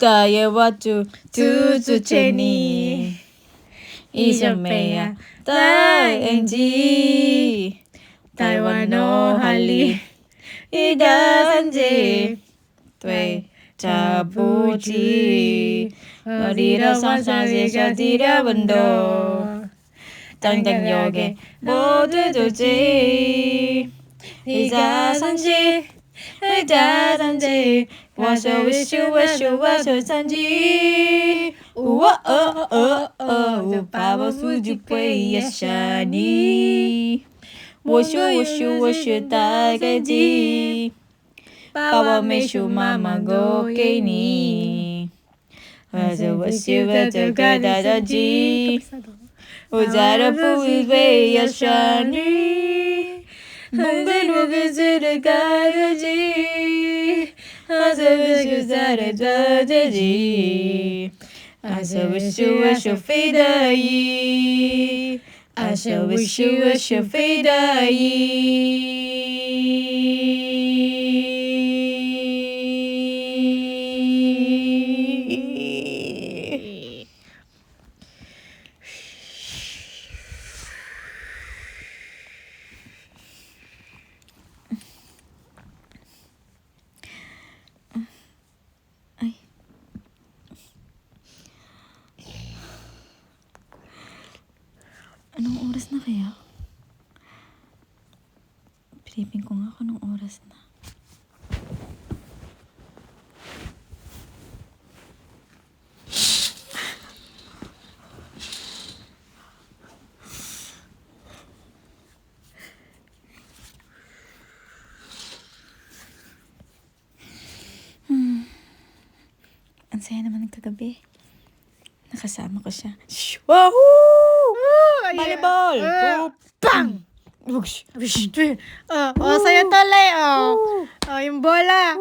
大爷我就兔子见你，一生美啊大眼睛，台湾の針，一大三季，对，差不多，我的老山上写下的温度，等等有个我的肚子，一大三季，一大三季。我说 wish you wish you wish you 三季，我把我数据背一下你，我说 wish you wish you 大概几，把我美术妈妈给你，我说 wish you wish you 大概几，我在这不会背一下你，梦被我给谁的大概几。I so wish you that I I so wish you fade I so wish you fade Anong oras na kaya? Pilipin ko nga kung anong oras na. Ang saya naman ng kagabi. Nakasama ko siya. Wahoo! Volleyball! Bang! Whoosh! Sa'yo tuloy, yung bola.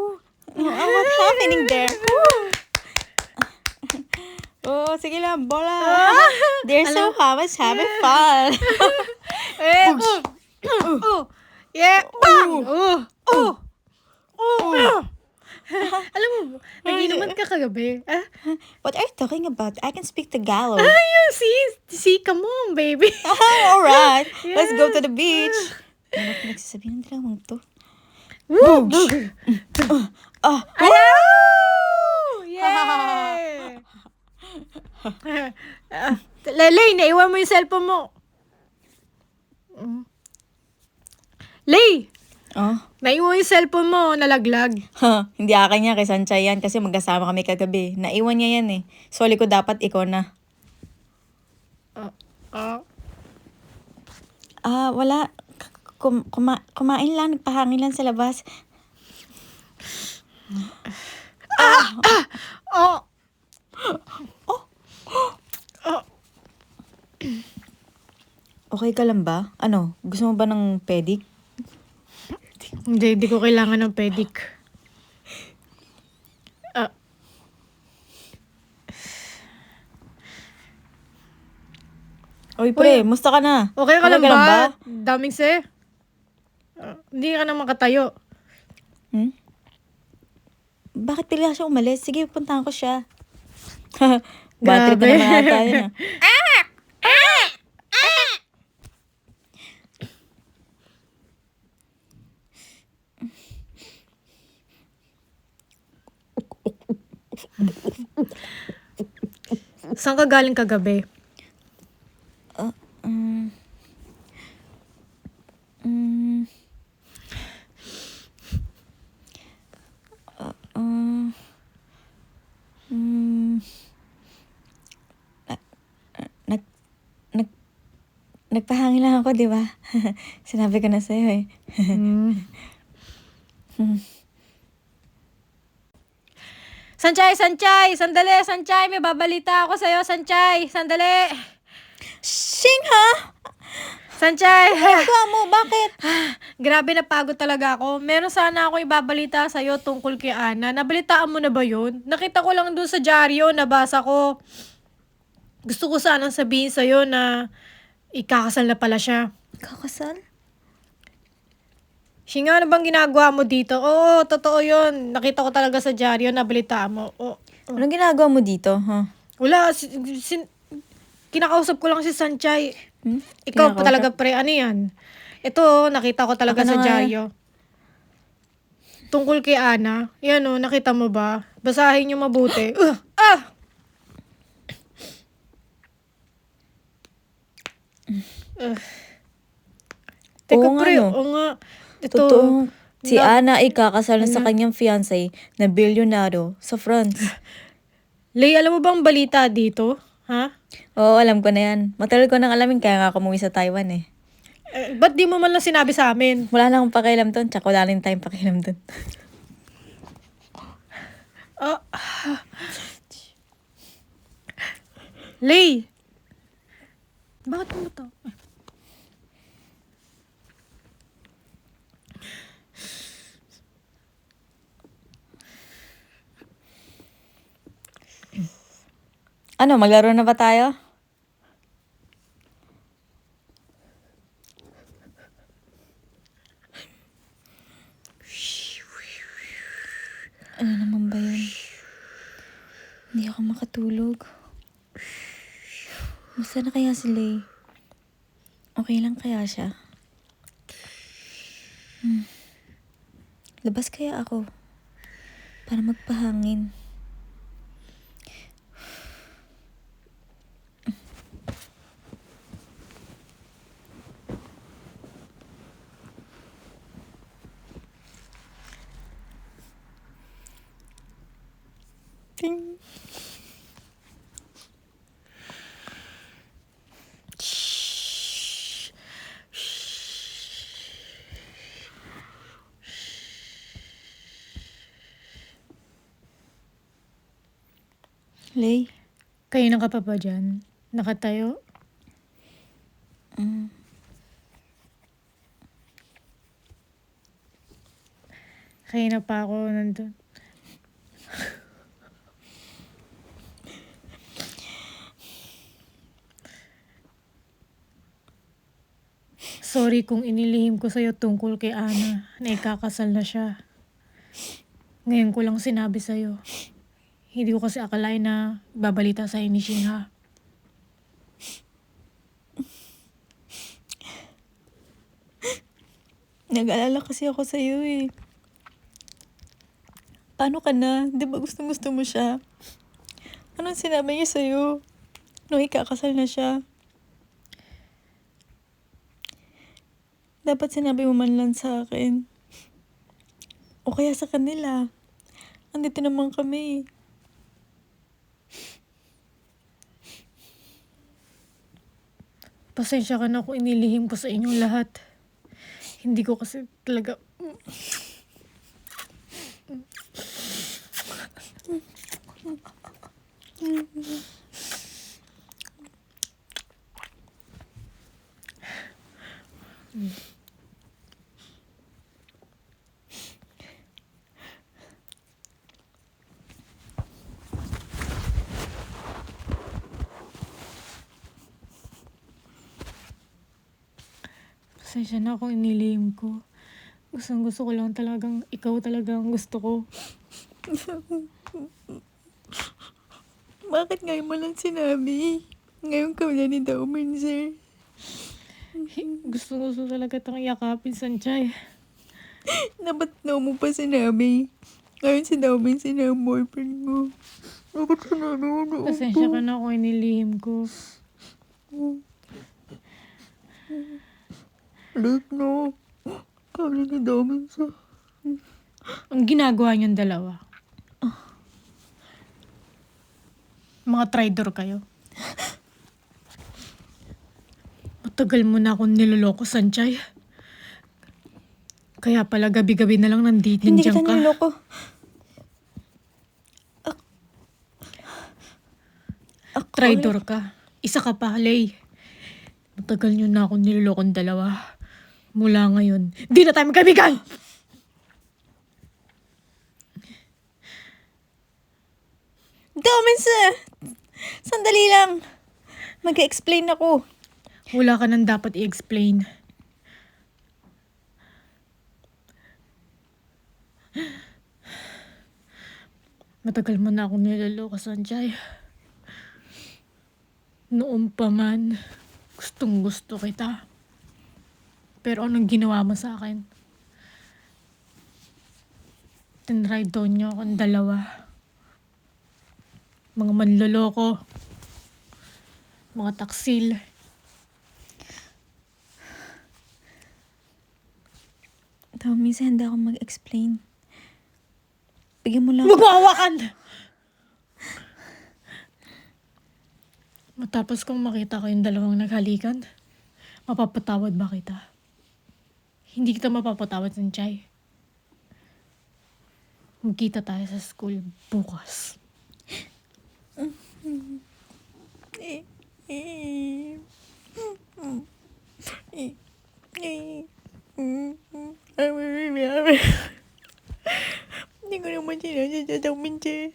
What's happening there? Sige lang, bola. They're so much having fun. Yeah, bang! Alam mo, nag-inuman ka kagabi. What are you talking about? I can speak Tagalog. See, come on, baby. Alright, let's go to the beach. Ano ba nagsasabi ng dalawang to? Woo! Woo! Yay! Lay, naiwan mo yung cellphone mo. Lay! Naiwan yung cellphone mo, nalaglag. Hindi akin yan, kay Sanchay yan, kasi magkasama kami kagabi. Naiwan niya yan eh. Soli ko dapat ikaw na. Wala. Kumain lang, nagpahangin lang sa labas. Okay ka lang ba? Ano, gusto mo ba ng pedic? Hindi ko kailangan ng pedic. Oy, pre, musta ka na? Okay ka lang ba? Daming se. Hindi ka na makatayo. Bakit pila siya umalis? Sige, puntahan ko siya. Battery na naman ata yun Saan ka galing kagabi? Nagpahangin lang ako, di ba? Sinabi ko na sa'yo eh. Sanchay! Sandali, may babalita ako sa'yo, Sanchay! Sandali! Shingha! Sanchay! Ikaw mo, bakit? Grabe, napagod talaga ako. Meron sana ako ibabalita sa'yo tungkol kay Ana. Nabalitaan mo na ba yun? Nakita ko lang dun sa dyaryo, nabasa ko. Gusto ko sanang sabihin sa'yo na ikakasal na pala siya. Kakasal? Shinga, ano bang ginagawa mo dito? Oo, totoo yun. Nakita ko talaga sa dyaryo, nabalitaan mo. Anong ginagawa mo dito, ha? Wala, kinakausap ko lang si Sanchay. Ikaw pa Kinakausap? talaga, pre, ano yan? Ito, nakita ko talaga Ako na sa nga. dyaryo. Tungkol kay Ana. Yan o, nakita mo ba? Basahin niyo mabuti. Teka, Oo nga, pre, no. oo nga. Ito, Totoo. Si na- Ana ay kakasal na sa Ano? kanyang fiancé na bilyonaryo sa France. Lay, alam mo bang balita dito? Ha? Oo, alam ko na yan. Matagal ko nang alamin kaya nga ako umuwi sa Taiwan eh. Ba't di mo man lang sinabi sa amin? Wala na akong pakialam doon, tsaka wala rin tayong pakialam doon. Lay! Bakit mo to? Ano, maglaro na ba tayo? Ano naman ba yun? Hindi ako makatulog. Musta na kaya si Lay? Okay lang kaya siya? Labas kaya ako? Para magpahangin. Ting. Lay. Kayo na ka pa ba dyan? Nakatayo? Kayo na pa ako nandun. Sorry kung inilihim ko sa'yo tungkol kay Ana na ikakasal na siya. Ngayon ko lang sinabi sa'yo. Hindi ko kasi akalain na babalita sa'yo ni Shinha. Nag-alala kasi ako sa'yo eh. Paano ka na? Di ba gustong-gusto mo siya? Anong sinabi niya sa'yo? Nung ikakasal na siya? Dapat sinabi mo man lang sa akin. O kaya sa kanila. Andito naman kami. Pasensya ka na kung inilihim ko sa inyong lahat. Hindi ko kasi talaga... Pasensya na kung inilihim ko. Gusto ko lang talagang ikaw talagang gusto ko. Bakit ngayon mo lang sinabi? Ngayon ka wala ni Daumen, sir. Gusto talaga tang yakapin, Sanchay. Dapat na mo pa sinabi? Ngayon si Daumen sinabi ang boyfriend mo. Dapat sinabi mo na Pasensya ka na kung inilihim ko. Late na. Kami ni Daumen sa... Ang ginagawa niyong dalawa. Mga traidor kayo. Matagal mo na akong niloloko, Sanchay. Kaya pala gabi-gabi na lang Hindi nandiyan kita ka. niloko. Traidor ka. Isa ka pa, Lay. Matagal niyo na akong nilolokong dalawa. Mula ngayon, di na tayo magkaibigan! Daumen, sir! Sandali lang. Mag-explain ako. Wala ka nang dapat i-explain. Matagal mo na akong niloloko, Sanjay. Noon pa man, gustong gusto kita. Pero anong ginawa mo sa akin? Tinride down niyo akong dalawa. Mga manloloko. Mga taksil. Tama, minsan hindi ako mag-explain. Bigyan mo lang. Magwawakan! Matapos kong makita kayong dalawang naghalikan, mapapatawad ba kita? Hindi kita mapapatawad, Sanjay. Magkita tayo sa school bukas. Hindi ko naman sinasadawin siya.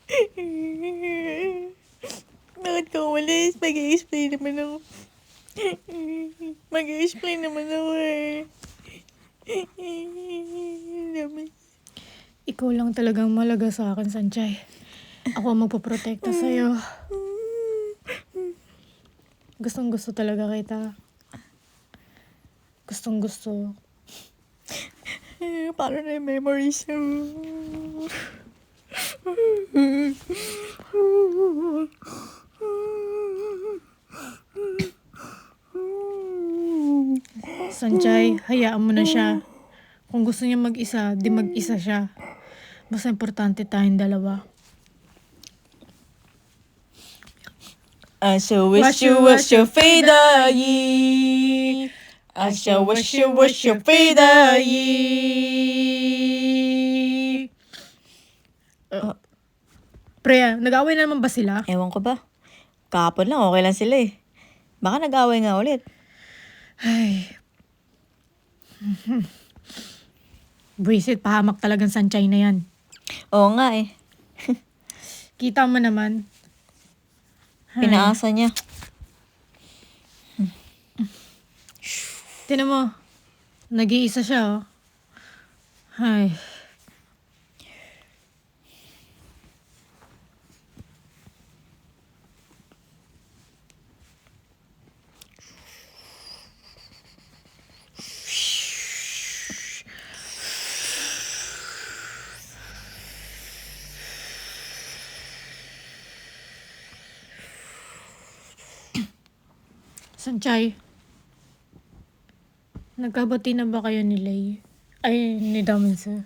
Bakit ka umalis? Mag-i-explain naman ako. Mag-i-explain naman ako eh. Ikaw lang talagang malaga sa akin, Sanjay. Ako ang magpoprotekta sa'yo. Gustong gusto talaga kita. Gustong gusto. Paano na yung memories? Sanjay, hayaan mo na siya. Kung gusto niya mag-isa, di mag-isa siya. Basta importante tayong dalawa. I so wish you was your fade I so wish you was your fade Preya, nag-away na naman ba sila? Ewan ko ba? Kahapon lang, okay lang sila eh. Baka nag-away nga ulit. Ay. Buisit, pahamak talagang Sanjay na yan. Oo nga eh. Kita mo naman. Ay. Pinaasa niya. Tinan mo, nag-iisa siya, oh. Ay. Sanjay, nagkabati na ba kayo ni Lay? Ay, ni Daminsa?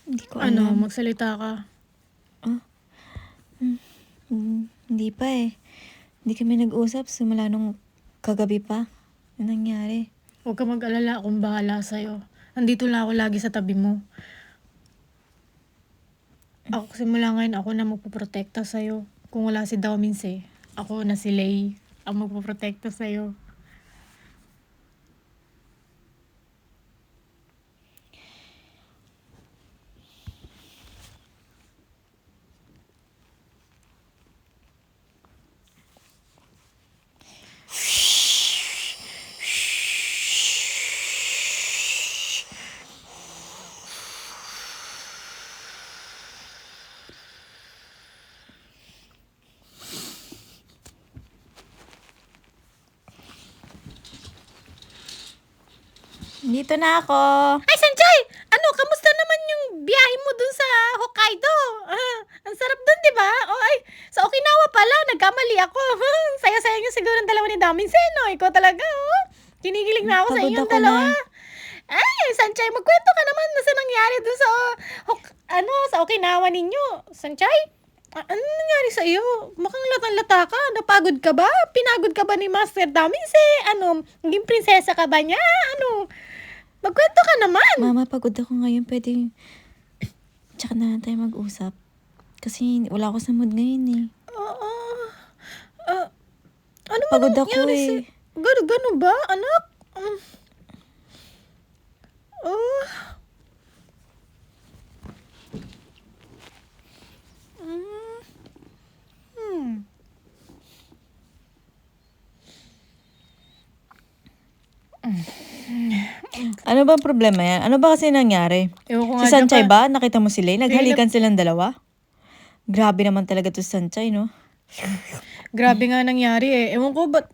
Hindi ko Ano, alam. magsalita ka. Hindi pa eh. Hindi kami nag-usap simula nung kagabi pa. Ano nangyari? Huwag ka mag-alala, akong bahala sa'yo. Nandito lang ako lagi sa tabi mo. Ako, simula ngayon, ako na magpoprotekta sa'yo. Kung wala si Daminsa, ako na si Lay ang magpoprotekta sa'yo. Dito na ako. Ay, Sanjay! Ano, kamusta naman yung biyahe mo dun sa Hokkaido? Ang sarap dun, di ba? O ay, sa Okinawa pala, nagkamali ako. Saya-saya nyo siguro ng dalawa ni Daminsa, no? Ikaw talaga, oh. Kinikilig na ako sa Pagod inyong ako dalawa. na. Ay, Sanjay, magkwento ka naman sa nangyari dun sa, sa Okinawa ninyo. Sanjay? Ano nangyari sa iyo? Mukhang latang-lata ka. Napagod ka ba? Pinagod ka ba ni Master Daminsa? Ano, naging prinsesa ka ba niya? Ano? Magkwento ka naman. Mama, pagod ako ngayon. Pwede tsaka na lang tayo mag-usap. Kasi wala ako sa mood ngayon eh. Ano ba Pagod ako nangyari eh. Gano'n ba, anak? Ano ba ang problema yan? Ano ba kasi nangyari? Ewan ko Si nga dyan Sanchay pa. ba? Nakita mo sila? Naghalikan silang dalawa? Grabe naman talaga to si Sanchay, no? Grabe nga nangyari eh. Ewan ko ba't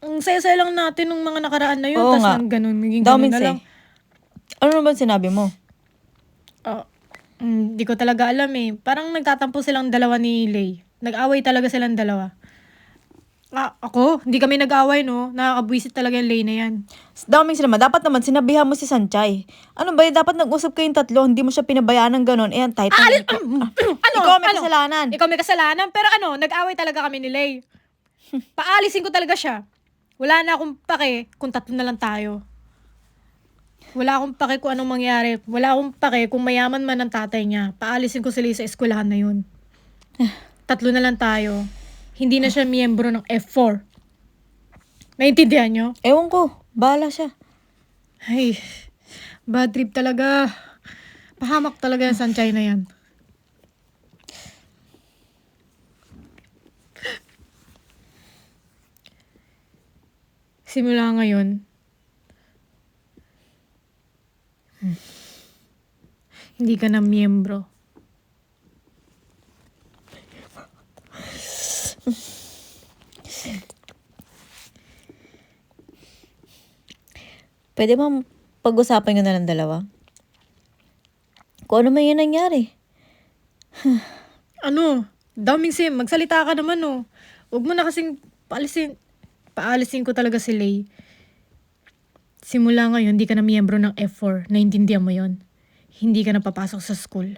ang saya-saya lang natin nung mga nakaraan na yun. Oo Tapos nga. nang ganun, naging ganun na lang. Ano naman sinabi mo? Di ko talaga alam eh. Parang nagtatampo silang dalawa ni Lay. Nag-away talaga silang dalawa. Ako, hindi kami nag-away no. Nakakabwisit talaga yung Lay na yan. Daming sila. Dapat naman sinabihan mo si Sanchay. Ano ba yun? Dapat nag-usap kayong tatlo. Hindi mo siya pinabayaan ng ganon. Eh, ang tight. Ikaw may kasalanan. Ikaw may kasalanan. Pero nag-away talaga kami ni Lay. Paalisin ko talaga siya. Wala na akong pake kung tatlo na lang tayo. Wala akong pake kung anong mangyari. Wala akong pake kung mayaman man ang tatay niya. Paalisin ko sila sa eskwelahan na yun. Tatlo na lang tayo. Hindi na siya miyembro ng F4. Naintindihan nyo? Ewan ko. Bahala siya. Ay, bad trip talaga. Pahamak talaga yung Sanchay na yan. Simula ngayon, hindi ka na miyembro. Pwede ba pag-usapan nyo na lang dalawa? Kung ano man yun nangyari. Daming Sim, magsalita ka naman Huwag mo na kasing paalisin ko talaga si Lay. Simula ngayon, hindi ka na miyembro ng F4. Naintindihan mo yon? Hindi ka na papasok sa school.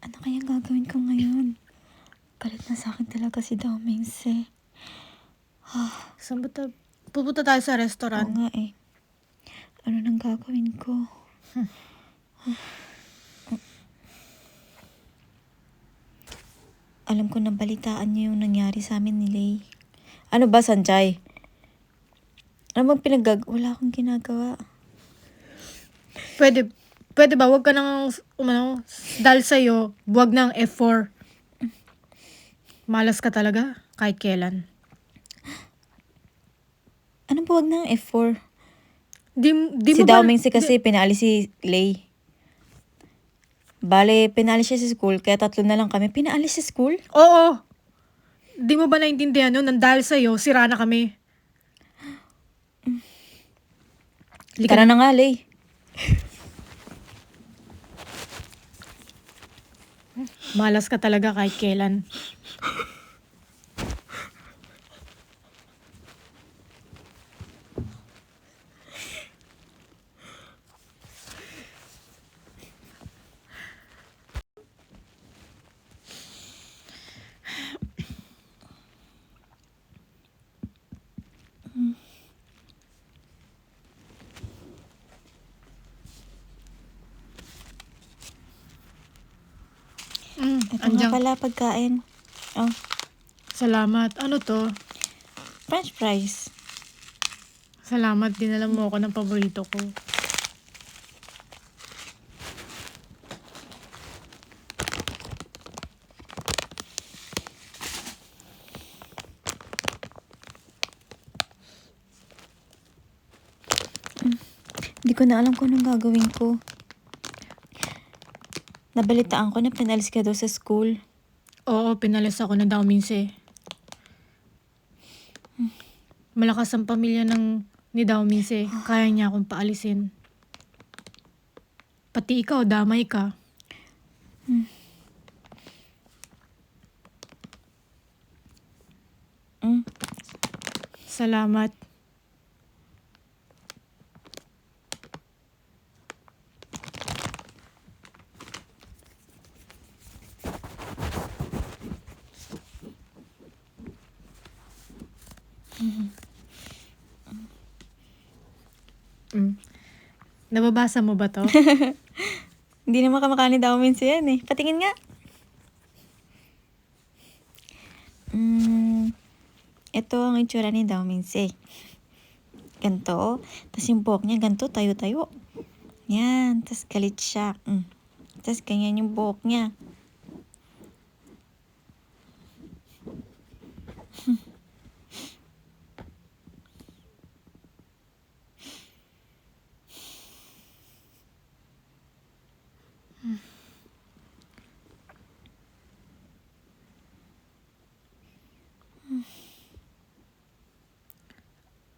Ano kaya gagawin ko ngayon? Galit na sa akin talaga si Damingse. Saan ba pupunta tayo sa Oo restaurant? nga eh. Ano nang gagawin ko? Alam ko na balitaan niyo yung nangyari sa amin ni Lay. Ano ba, Sanchay? Ano bang wala akong ginagawa. Pwede ba, wag ka nang, dahil sa'yo, buwag ng F4. Malas ka talaga, kahit kailan. Ano ba wag ng F4? Di Si mo ba, Damingse kasi pinaalis si Lay. Bale, pinaalis siya sa school, kaya tatlo na lang kami. Pinaalis sa school? Oo. Di mo ba naintindihan yun? Nang dahil sa'yo, sira na kami. Tara na nga, Lay. Malas ka talaga kahit kailan. Ito nga pala pagkain. Oh, Salamat. Ano to? French fries. Salamat. Dinala mo ako ng paborito ko. Hindi ko na alam kung anong gagawin ko. Nabalitaan ko na pinalis ka daw sa school. Oo, pinalis ako ng Dauminse. Malakas ang pamilya ni Dauminse. Kaya niya akong paalisin. Pati ikaw, damay ka. Salamat. Nababasa mo ba to? Hindi naman kamukha ni Dauminse yan eh. Patingin nga. Ito ang itsura ni Dauminse. Ganto. Tapos yung buhok niya, ganto, tayo-tayo. Yan. Tapos galit siya. Tapos ganyan yung buhok niya.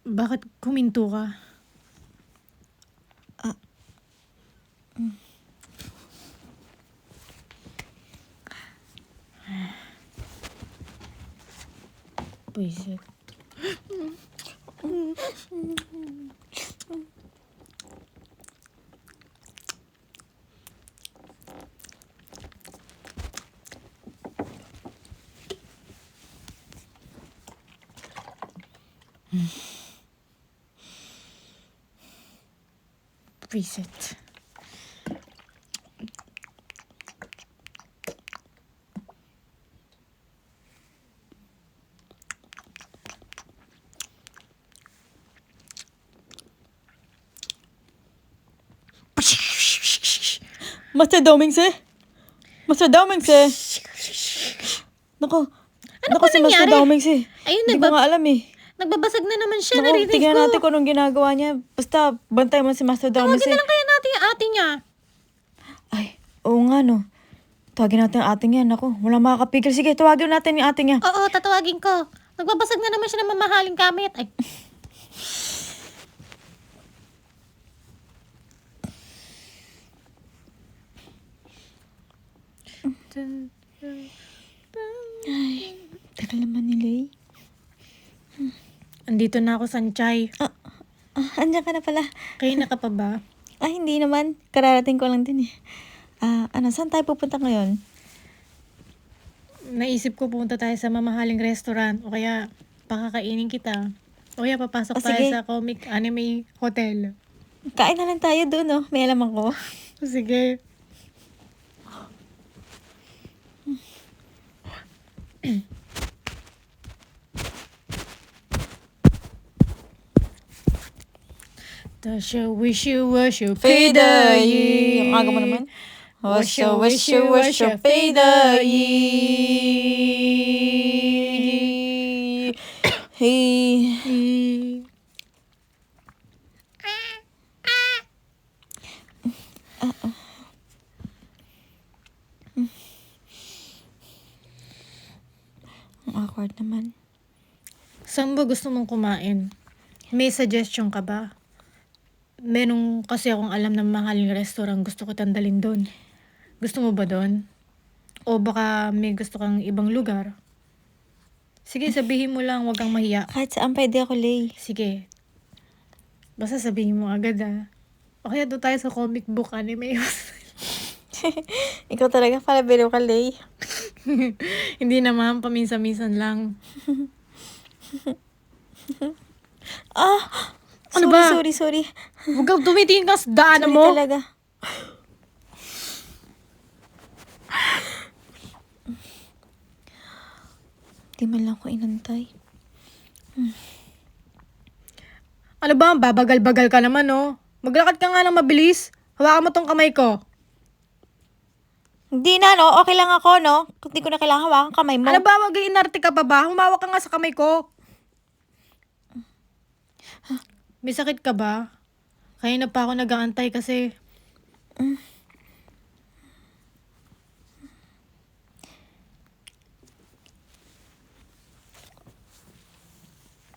Bakit kuminto ka? Buisit. Reset. Master Domingse? Master Domingse? Naku. Ano Naku ba si Master nangyari? Domingse. Ayun, Hindi ko nga alam eh. nagbabasag na naman siya. Naku, Narinig tignan ko. natin kung anong ginagawa niya. Basta, bantay mo si Master Tawagin Domingse. na lang kaya natin yung ate niya. Ay, oo nga no. Tawagin natin ang ating yan. Naku, walang makakapigil. Sige, tawagin natin yung ating yan. Oo, tatawagin ko. Nagbabasag na naman siya ng mamahaling gamit. Ay, Tagal naman nila eh. andito na ako, Sanchay. Andiyan ka na pala. Kayo na ka pa ba? Ay, hindi naman. Kararating ko lang din eh. Saan tayo pupunta ngayon? Naisip ko pumunta tayo sa mamahaling restaurant o kaya pakakainin kita. O kaya papasok tayo sige. sa comic anime hotel. Kain na lang tayo doon, no? May alam ako. Sige. Tasha, wish you was your Fade ye. Ang aga mo naman. Wish you fade ye. Hey. Ang awkward naman. Saan ba gusto mong kumain? May suggestion ka ba? Merong kasi akong alam na mahaling restaurant. Gusto ko tandalin doon. Gusto mo ba doon? O baka may gusto kang ibang lugar? Sige, sabihin mo lang. Huwag kang mahiya. Kahit saan pwede ako, Lay. Sige. Basta sabihin mo agad O kaya doon tayo sa comic book anime. Ikaw talaga pala biro ka, Lay. Hindi naman, paminsan-minsan lang. Ano ba? Sorry. Huwag kang tumitingin ka sa daanan Sorry mo. talaga. Di man lang ko inantay. Ano ba? Babagal-bagal ka naman, no? Maglakad ka nga ng mabilis. Hawakan mo tong kamay ko. Hindi na, no? Okay lang ako, no? Kung di ko na kailangan hawakan kamay mo. Ano ba? Mag-iinarte ka pa ba? Humawak ka nga sa kamay ko. May sakit ka ba? Kaya na pa ako nag-aantay kasi...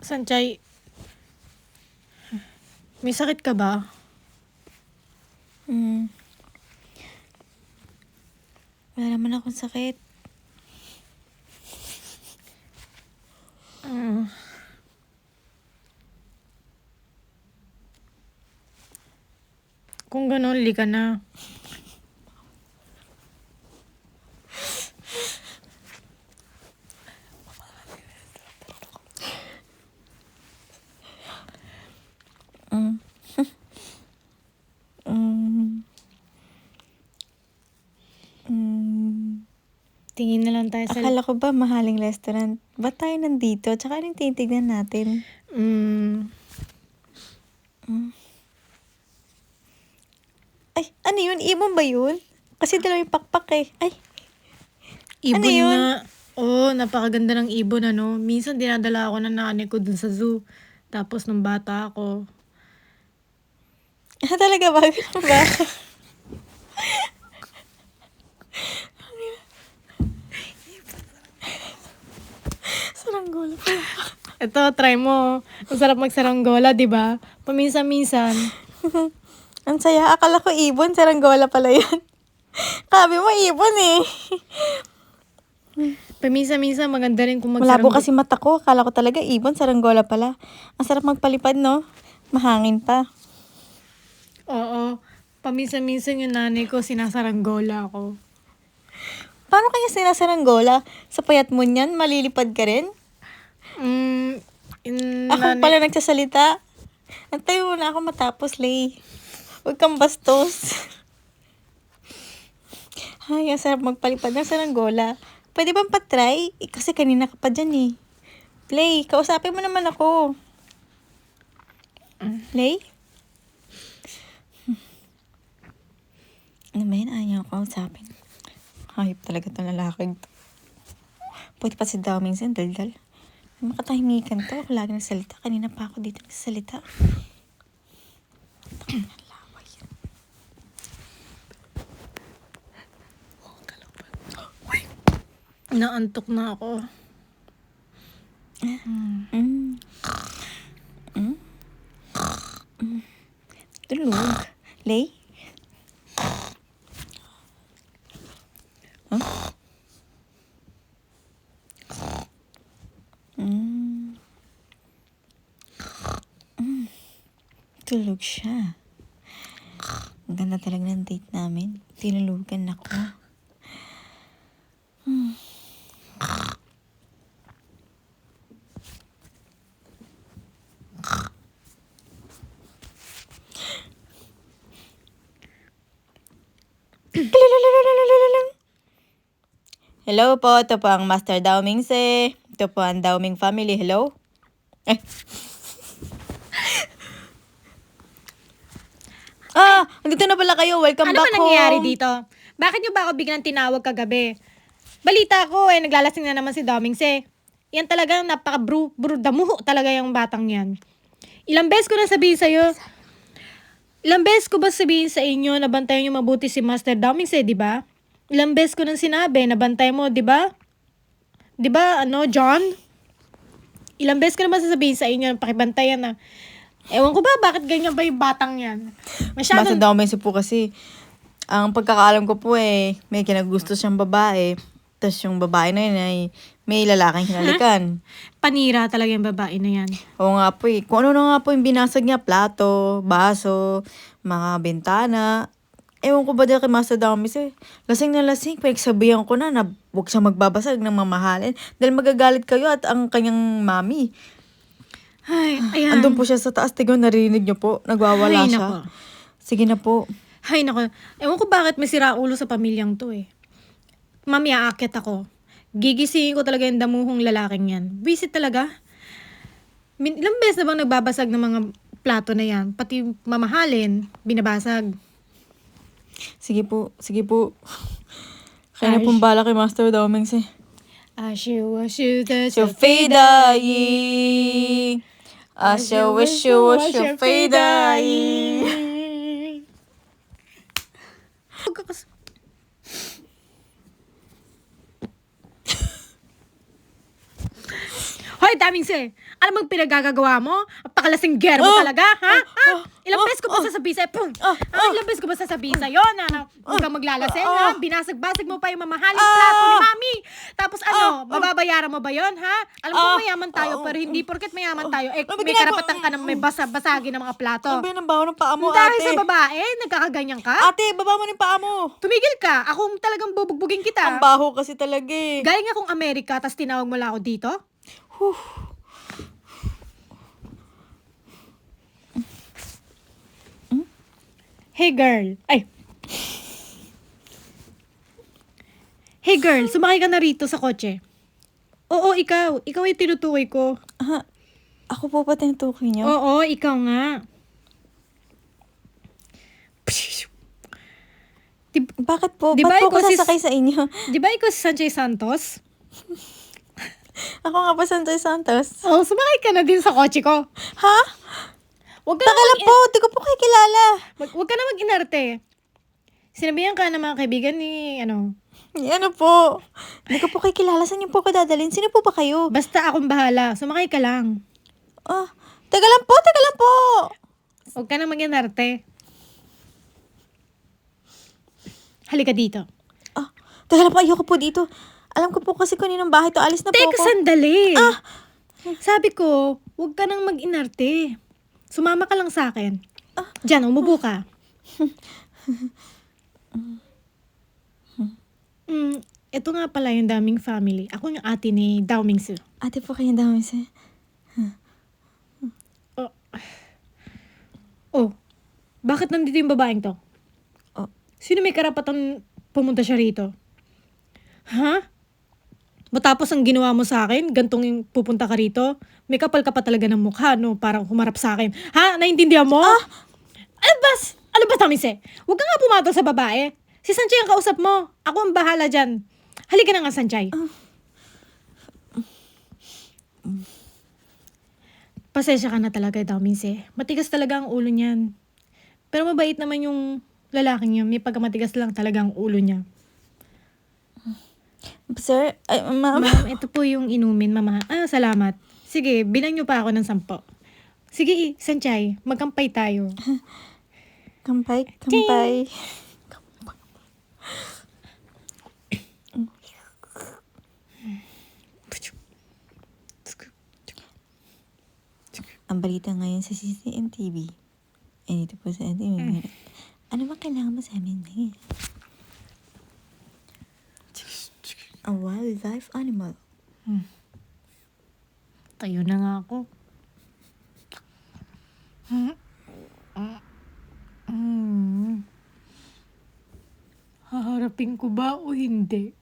Sanchay, may sakit ka ba? Wala naman akong sakit. Kung gano'n, liga na. Tingin na lang tayo sa... Akala ko ba mahaling restaurant? Ba't tayo nandito? Tsaka anong tinitignan natin? Ay, ano yun? Ibon ba yun? Kasi dalawa yung pakpak eh. Ay, Ibon ano yun? nga. Oo, napakaganda ng ibon, ano. Minsan dinadala ako ng nanay ko dun sa zoo. Tapos nung bata ako. Talaga ba? Ganun ba? Saranggola pa. Ito, try mo. Ang sarap magsaranggola, di ba? Paminsan-minsan. Ang saya. Akala ko ibon. Saranggola pala yun. Kabi mo ibon eh. Paminsan-minsan maganda rin kung Malabo magsaranggola. kasi mata ko. Akala ko talaga ibon. Saranggola pala. Ang sarap magpalipad, no? Mahangin pa. Oo. Paminsan-minsan yung nanay ko, sinasaranggola ako. Paano kaya sinasaranggola? Sa payat mo niyan, malilipad ka rin? Ako pala nagsasalita. Antayo mo na ako matapos, Lay. Huwag kang bastos. Ay, ang sarap magpalipad ng saranggola. Pwede bang patry? Kasi kanina ka pa dyan eh. Lay, kausapin mo naman ako. Lay? Ano ba yun? Ayaw ko kausapin. Hayop talaga itong lalaki to. Pwede pa si Daming Sen, daldal. Makatahimikan to. Ako lagi nagsalita. Kanina pa ako dito nagsalita. Naantok na ako. Tulog. Lay? Huh? Tulog siya. Ang ganda talaga ng date namin. Tinulugan ako. Hello po, ito po ang Master Daoming Se. Ito po ang Daoming family. Hello? Eh. Andito na pala kayo. Welcome Ano back ba home. nangyayari dito? Bakit niyo ba ako biglang tinawag kagabi? Balita ko naglalasing na naman si Domingse. Yan talagang damuho talaga yung batang yan. Ilang beses ko na sabihin sa'yo, ilang beses ko ba sabihin sa inyo na bantayan niyo mabuti si Master Domingse, di ba? Ilang beses ko nang sinabi na bantay mo, di ba? Di ba, John? Ilang beses ko naman sasabihin sa inyo, pakibantayan na. Ewan ko ba, bakit ganyan ba yung batang yan? Masyadong... Master Daoming Se po kasi, ang pagkakaalam ko po may kinagusto siyang babae. Tapos yung babae na yun ay may lalaking hinalikan. Panira talaga yung babae na yan. Oo nga po eh. Kung ano na nga po yung binasag niya, plato, baso, mga bintana. Ewan ko ba dyan kay Master Daoming Se? Lasing na lasing. Pinagsabihan ko na huwag siya magbabasag ng mamahalin. Dahil magagalit kayo at ang kanyang mami. Ay, ayan. Andun po siya sa taas. Tigaw, narinig niyo po. Nagwawala Ay, siya. nako. Sige na po. Ay, nako. Ewan ko bakit may siraulo sa pamilyang to eh. Mami, aakit ako. Gigisingin ko talaga yung damuhong lalaking yan. Visit talaga. Ilang beses na bang nagbabasag ng mga plato na yan? Pati mamahalin, binabasag. Sige po. Sige po. Kaya na pong bala kay Master Daoming Se. Ashu, that's Your fade dying. I shall wish you was your fade dying. Hoy, Damingse! Ano bang pinagagagawa mo? Ang pakalasinggero mo talaga, ha? Ilang beses ko ba sasabihin sa'yo? Ilang beses ko ba sasabihin sa'yo na huwag kang maglalasing, ha? Binasag-basag mo pa yung mamahaling plato ni Mami. Tapos mababayaran mo ba yon, ha? Alam ko mayaman tayo, pero hindi porket mayaman tayo, may karapatan ka na may basagin ng mga plato. Ano ba yun ang baho ng paa mo, Dahil ate? sa babae, nagkakaganyan ka? Ate, baba mo ng paa mo. Tumigil ka! Ako talagang bubugbugin kita. Ang baho kasi talaga eh. Galing akong Amerika, tas tinawag mo lang ako dito? Hey girl. Ay. Hey girl, sumakay ka na rito sa kotse. Oo, ikaw. Ikaw yung tinutukoy ko. Ako po pa tinutukoy niyo? Oo, ikaw nga. Bakit po? Di ba Ba't po ikaw ko sasakay sa inyo? Di ba ikaw si Sanchez Santos? Ako nga po, Sanchay Santos. Oh, sumakay ka na din sa kotse ko. Ha? Huwag ka Taka na lang po, di ko po kayo kilala. Huwag ka na mag-inarte. Sinabihan ka ng mga kaibigan ni, Ano po? Hindi ko po kayo kilala. Saan niyo po ako dadalhin? Sino po ba kayo? basta akong bahala. Sumakay ka lang. Ah, teka lang po, teka lang po. Huwag ka na mag-inarte. Halika dito. Ah, teka lang po, ayoko po dito. Alam ko po kasi kuninong bahay to. Alis na po Teka, ako. sandali. Sabi ko, huwag ka nang mag-inarte. Sumama ka lang sa akin. Diyan, umubo ka. Ito nga pala yung Daming family. Ako yung ate ni Dao Mingsu. Ate po kayong dami sa... Oh, bakit nandito yung babaeng to? Oh. Sino may karapatan pumunta siya rito? Ha? Matapos ang ginawa mo sa akin, gantong yung pupunta ka rito, may kapal ka pa talaga ng mukha, no? Parang humarap sa akin. Ha? Naintindihan mo? Ano ba, Tamise? Huwag ka nga pumatol sa babae. Si Sanchay ang kausap mo. Ako ang bahala dyan. Halika na nga, Sanchay. Pasensya ka na talaga, Tamise. Matigas talaga ang ulo niyan. Pero mabait naman yung lalaking yun. May pagkamatigas lang talaga ang ulo niya. Sir, ay, ma'am. Ma'am, ito po yung inumin, mama. Salamat. Sige, bilang niyo pa ako ng 10. Sige, Sanchay, magkampay tayo. Kampay, kampay. Ang balita ngayon sa CCMTV. Dito po sa ating ano ba kailangan mo sa amin ngayon? A wildlife animal. Tayo na nga ako. Haharapin ko ba o hindi?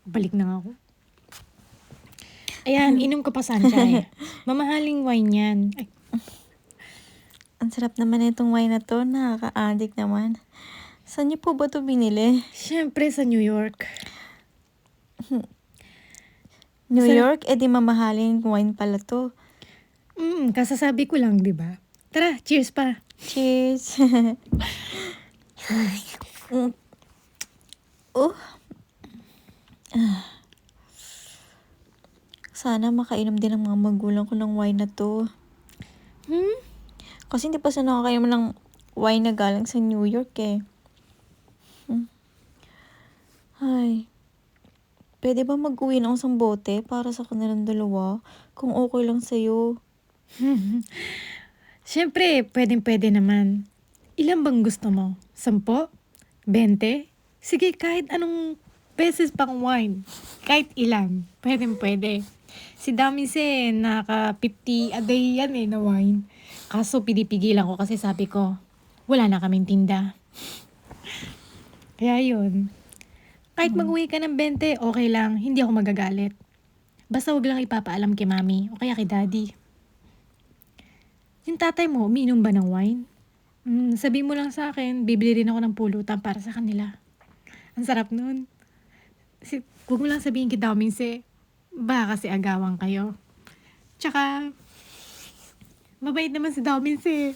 Balik na nga ako. Ayan, inom ka pa, Sanchay. Mamahaling wine yan. Ay, Ang sarap naman itong wine na to. Nakaka-addict naman. Saan niyo po ba ito binili? syempre sa New York. New York? Di mamahaling wine pala to. Kasasabi ko lang, di ba? Tara, cheers pa. Cheers. Oh. Sana makainom din ang mga magulang ko ng wine na to. Kasi hindi pa sana nakakainom ng wine na galing sa New York eh. Ay. Pwede ba mag-uwi ng isang bote para sa kanilang dalawa? Kung okay lang sa'yo. Siyempre, pwedeng-pwede naman. Ilan bang gusto mo? 10? 20? Sige, kahit anong beses pang wine. Kahit ilan. Pwedeng-pwede. Si Damise, naka 50 a day yan na wine. Kaso pinipigilan ko kasi sabi ko, wala na kaming tinda. Kaya yun. Kahit mag-uwi ka ng 20, okay lang. Hindi ako magagalit. Basta huwag lang ipapaalam kay mami o kaya kay daddy. Yung tatay mo, umiinom ba ng wine? Sabi mo lang sa akin, bibili rin ako ng pulutan para sa kanila. Ang sarap nun. Huwag mo lang sabihin kay Damise, baka kasi agawan kayo. Tsaka, mabait naman si Damise.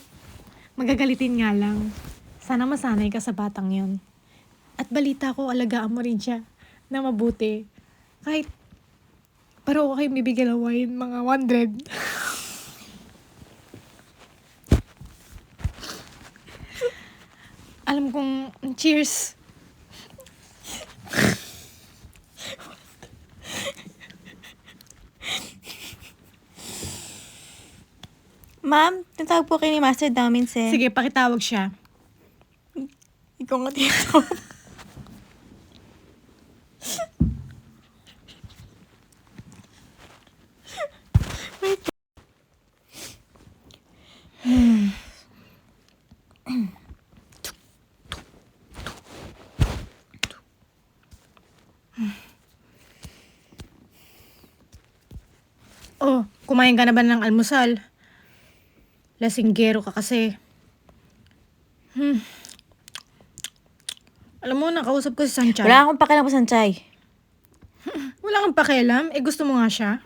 Magagalitin nga lang. Sana masanay ka sa batang yon. At balita ko, alagaan mo rin siya na mabuti. Kahit, pero ako kayo bibigyan ng wine, mga 100. Alam kong, cheers. Ma'am, tinatawag po kayo ni Master Daminse. Sige, pakitawag siya. Ikaw nga tinatawag. Oh, kumain ka na ba ng almusal? Lasinggero ka kasi. Alam mo, nakausap ko si Sanchay. Wala akong pakialam sa Sanchay. Wala kang pakialam? Eh, gusto mo nga siya?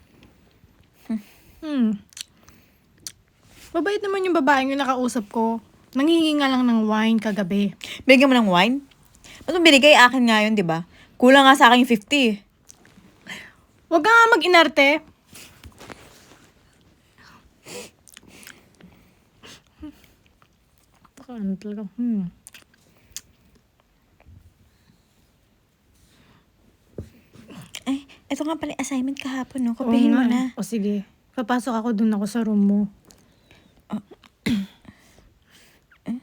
Babait naman yung babaeng yung nakausap ko. Nanghihingi nga lang ng wine kagabi. Bigyan mo ng wine? Ba't mo binigay? Akin nga yun, di ba? Kulang nga sa akin yung 50. Huwag ka nga mag-inarte. Ano talaga? Ay, ito nga pala yung assignment kahapon, no? Oo Kopihin mo nga na. O sige. Papasok ako dun ako sa room mo.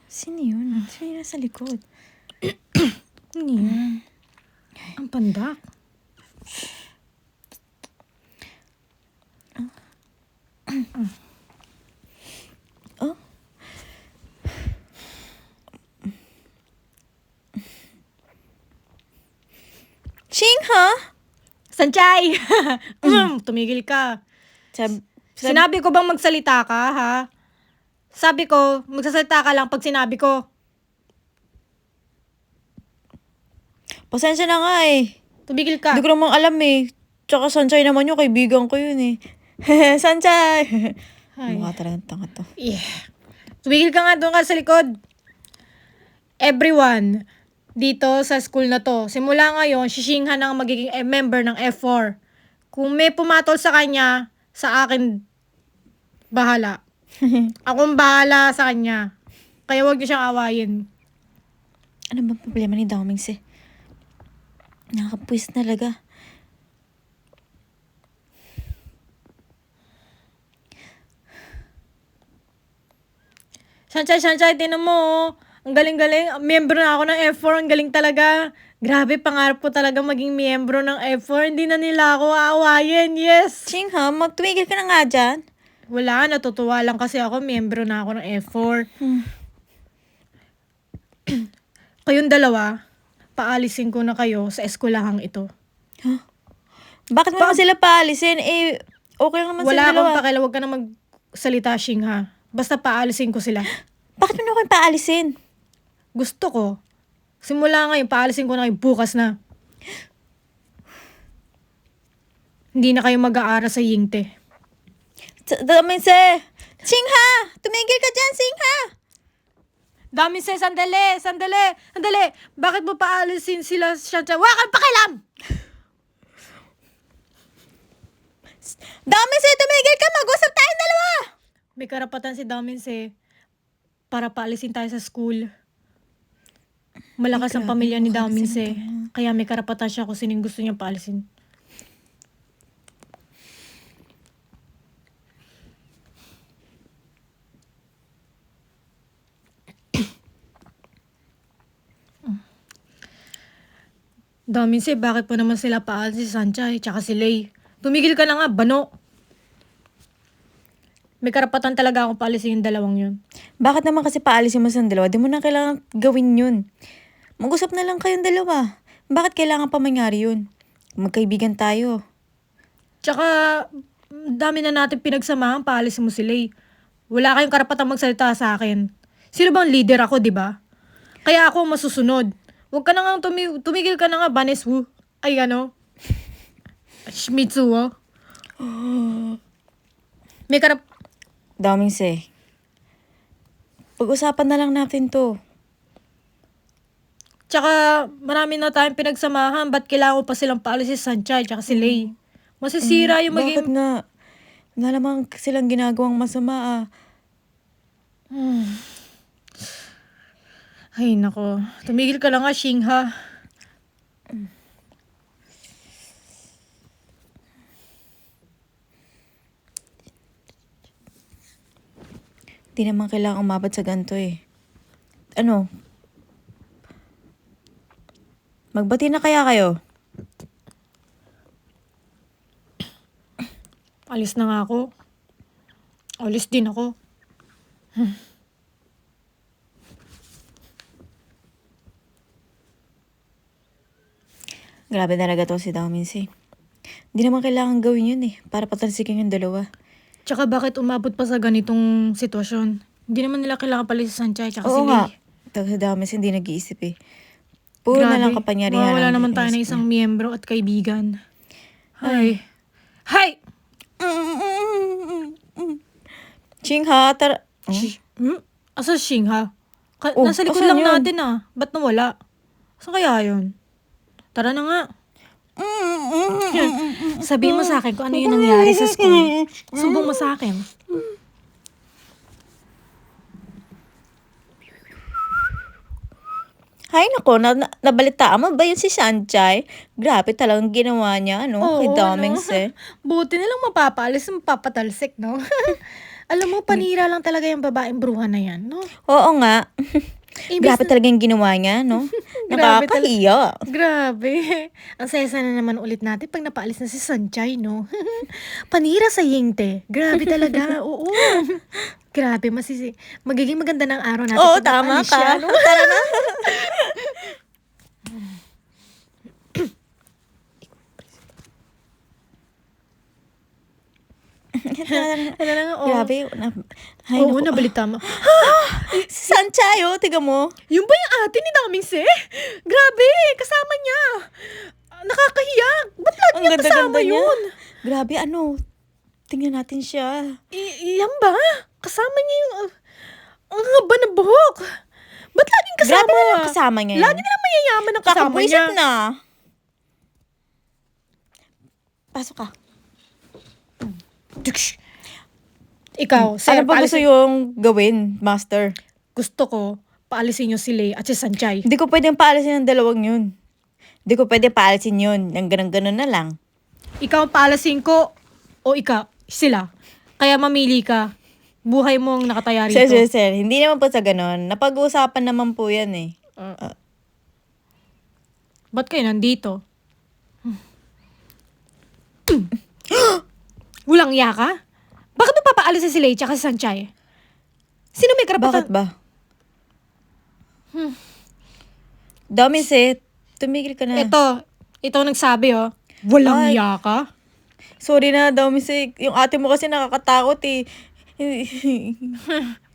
Sino yun? Sino yun nasa likod? Ano yan? Ang pandak. Oh? Ching, ha? Sanchay! Tumigil ka. Sinabi ko bang magsalita ka, ha? Sabi ko, magsasalita ka lang pag sinabi ko. Pasensya na nga eh. Tumigil ka. Hindi ko namang alam eh. Tsaka Sanchay naman yung kaibigan ko yun eh. Sanchay! Ay. Mukha talagang tanga to. Yeah. Tumigil ka nga doon ka sa likod. Everyone, dito sa school na to, simula ngayon, si Shinghan ang magiging member ng F4. Kung may pumatol sa kanya, sa akin, bahala. Akong bahala sa kanya. Kaya huwag niyo siyang awayin. Ano ba problema ni Domings eh? Nakakapwis talaga. Shanchay, tinan mo, oh. Ang galing-galing. Miyembro na ako ng F4. Ang galing talaga. Grabe, pangarap ko talaga maging miyembro ng F4. Hindi na nila ako aawayin. Yes! Ching ha, magtumigil ka na nga dyan. Wala, natutuwa lang kasi ako. Miyembro na ako ng F4. Kayong dalawa, paalisin ko na kayo sa eskwelahang ito. Bakit mo naman sila paalisin? Eh, okay lang naman Wala sila dalawa. akong pakialam. Huwag ka na magsalita, Shing, ha? Basta paalisin ko sila. Bakit mo naman paalisin? Gusto ko. Simula ngayon, paalisin ko na kayo bukas na. Hindi na kayo mag-aaral sa Yingte. Domings eh! Ching ha! Tumigil ka dyan, Ching ha! Daminse, sandali. Bakit mo paalisin sila, Shanchay? Wala kang pakialam! Domings eh! Tumigil ka! Mag-usap tayong dalawa! May karapatan si Daminse para paalisin tayo sa school. Malakas ang pamilya ni Daminse. Kaya may karapatan siya kung sinong gusto niya paalisin. Daminse, bakit po naman sila paalisin si Sanchay tsaka si Lay? Tumigil ka na nga, bano. May karapatan talaga akong paalisin yung dalawang yun. Bakit naman kasi paalisin mo sa dalawa? Di mo na kailangan gawin yun. Mag-usap na lang kayong dalawa. Bakit kailangan pa mangyari yun? Magkaibigan tayo. Tsaka, dami na natin pinagsamahan, paalisin mo si Lay. Wala kayong karapatang magsalita sa akin. Sino bang leader ako, di ba? Kaya ako masusunod. Huwag ka na nga tumigil ka na nga, Baneswu. Ay, ano? Shmitsuo. May Domings eh. Pag-usapan na lang natin to. Tsaka, marami na tayong pinagsamahan. Ba't kailangan ko pa silang paalisin si Sanchay tsaka si Lay? Masisira yung Bakit maging... nga? Wala namang silang ginagawang masama ah. Ay, nako. Tumigil ka lang nga, Shing, ha? Di naman kailangang umabot sa ganito eh. Ano? Magbati na kaya kayo? Alis na nga ako. Alis din ako. Grabe talaga to si Domings eh. Di naman kailangan gawin yun eh. Para patalsikin yung dalawa. Tsaka bakit umabot pa sa ganitong sitwasyon? Hindi naman nila kailangan pala si Sanchay tsaka si Oo nga. Lay. Tapos si Domings hindi nag-iisip eh. Puro na lang kapangyarihan. Wala ang naman tayo na inisip isang miyembro at kaibigan. Ay. Hay! Chingha, tara. Asa Shingha? Oh, Nasa likod asan lang yun? natin ah. Ba't nawala? Saan kaya yun? Tara na nga. Sabihin mo sa akin kung ano yung nangyari sa school. Subong mo sa akin. Hay nako, nabalitaan mo ba yun si Sanchay? Grabe talagang ginawa niya, ano? Kay Domings eh. Buti nilang mapapaalis, mapapatalsik, no? Alam mo, panira lang talaga yung babaeng bruha na yan, no? Oo nga. Imbis Grabe talaga yung ginawa niya, no? Grabe Nakakahiya. Grabe. Ang saya na naman ulit natin pag napaalis na si Sanchay, no? Panira sa Yingte. Grabe talaga. Oo. Grabe, magiging maganda ng araw natin Oo, pag tama napaalis siya, ka. no? Tara na. Ano na nga, oh. Grabe. Ay, Oo, naku. nabalita mo. Si Sanchay, oh, tiga mo. Yung ba yung ate ni Damingse? Grabe, kasama niya. Nakakahiya. Ba't lagi Ang niya kasama ganda-ganda niya. yun? Grabe, ano? Tingnan natin siya. Yan ba? Kasama niya yung... ang haba na buhok. Ba't laging kasama? Grabe na lang kasama niya yun. Lagi na lang mayayaman ang kasama Kakabwisit niya. na. Pasok ka. Ikaw, sir, Ano ba gusto yung gawin, master? gusto ko, paalisin niyo si Lay at si Sanchay. Hindi ko pwedeng paalisin ang dalawang yun. Hindi ko pwedeng paalisin yun. Ang ganun-ganun na lang. Ikaw ang paalisin ko o ikaw, sila. Kaya mamili ka. Buhay mo ang nakataya rito. Sir. Hindi naman po sa ganun. Napag-uusapan naman po yan eh. Ba't kayo nandito? Walang iya ka? Bakit mo papaalisin si Lay at si Sanchay? Sino may karapatan? Bakit ba? Damis eh. Tumigil ka na. Ito nagsabi oh. Walang Ay. iya ka? Sorry na, Damis eh. Yung ate mo kasi nakakatakot eh.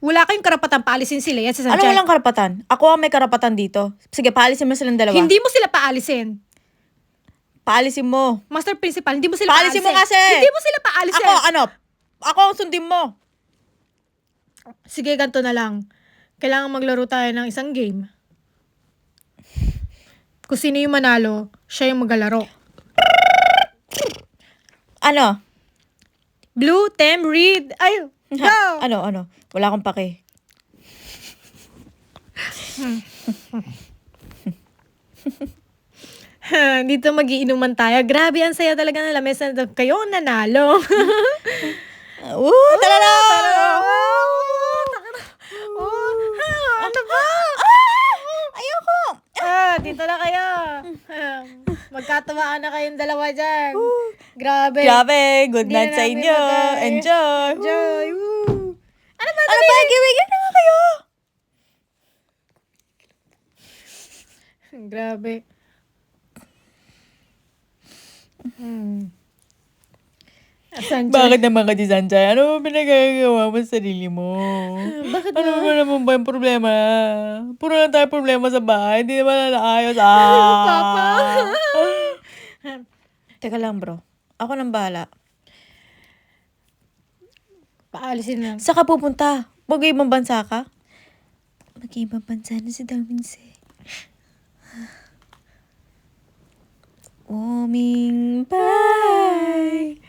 Wala kayong karapatan paalisin si Lay at si Ano Sanchay. walang karapatan? Ako ang may karapatan dito. Sige, paalisin mo silang dalawa. Hindi mo sila paalisin. Paalisin mo. Master Principal, hindi mo sila Paalisin mo kasi! Hindi mo sila paalisin. Ako ang sundin mo. Sige, ganito na lang. Kailangan maglaro tayo ng isang game. Kung sino yung manalo, siya yung maglalaro. Ano? Blue, Tem, Reed. Ay, go! Ano? Wala akong pake. Dito magiinuman tayo. Grabe, ang saya talaga ng lamesa na to. Kayo ang nanalo. Tara na! Ano ba? Ayoko! Dito na kayo. Magkatawaan na kayong dalawa dyan. Grabe. Grabe, good Hindi night na sa namin inyo. magay. Enjoy! Enjoy. Woo. Ano ba? Ano ba? Gawin na kayo! Grabe. Asan dyan? Bakit naman ka, Sanchay? Ano ba pinagagawa mo sa sarili mo? Bakit Ano ba? ba naman ba yung problema? Puro na tayo problema sa bahay. Hindi naman naayos. Papa. Teka lang, bro. Ako nang bahala. Paalisin lang. Saan ka pupunta? Mag-ibang bansa ka? Mag-ibang bansa na si Daminse. Oming bye.